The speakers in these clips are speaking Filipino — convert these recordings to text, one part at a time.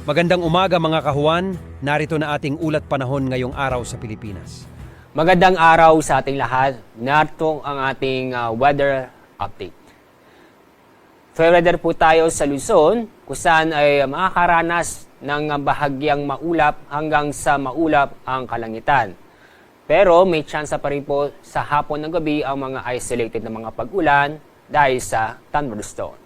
Magandang umaga mga kahuan, narito na ating ulat panahon ngayong araw sa Pilipinas. Magandang araw sa ating lahat. Narito ang ating weather update. Fair weather po tayo sa Luzon, kung saan ay makakaranas ng bahagyang maulap hanggang sa maulap ang kalangitan. Pero may tsansa pa rin po sa hapon ng gabi ang mga isolated na mga pag-ulan dahil sa thunderstorm.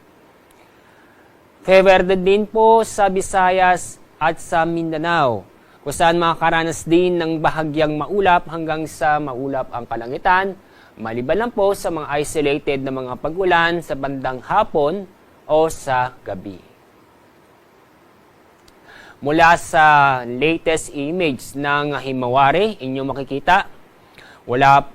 Fair din po sa Visayas at sa Mindanao, kung saan makakaranas din ng bahagyang maulap hanggang sa maulap ang kalangitan, maliban lang po sa mga isolated na mga pag-ulan sa bandang hapon o sa gabi. Mula sa latest image ng Himawari, inyong makikita,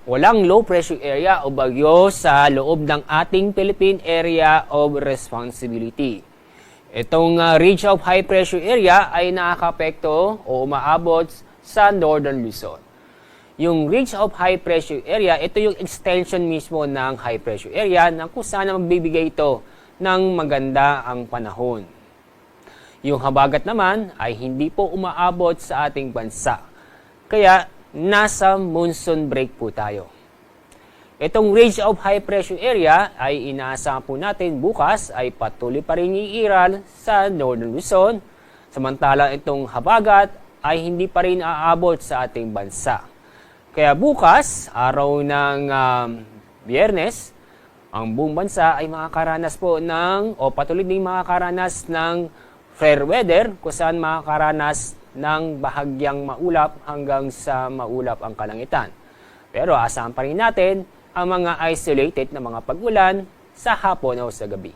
walang low pressure area o bagyo sa loob ng ating Philippine Area of Responsibility. Itong ridge of high pressure area ay nakakapekto o umaabot sa Northern Luzon. Yung ridge of high pressure area, ito yung extension mismo ng high pressure area na kung saan magbibigay ito ng maganda ang panahon. Yung habagat naman ay hindi po umaabot sa ating bansa. Kaya nasa monsoon break po tayo. Itong ridge of high pressure area ay inaasahan po natin bukas ay patuloy pa rin iiral sa Northern Luzon, samantalang itong habagat ay hindi pa rin aabot sa ating bansa. Kaya bukas, araw ng Biyernes, ang buong bansa ay makakaranas po o patuloy din makakaranas ng fair weather kung saan makakaranas ng bahagyang maulap hanggang sa maulap ang kalangitan. Pero asahan pa rin natin ang mga isolated na mga pag-ulan sa hapon o sa gabi.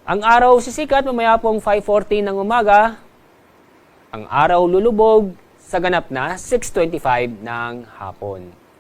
Ang araw sisikat mamaya pong 5:40 ng umaga. Ang araw lulubog sa ganap na 6:25 ng hapon.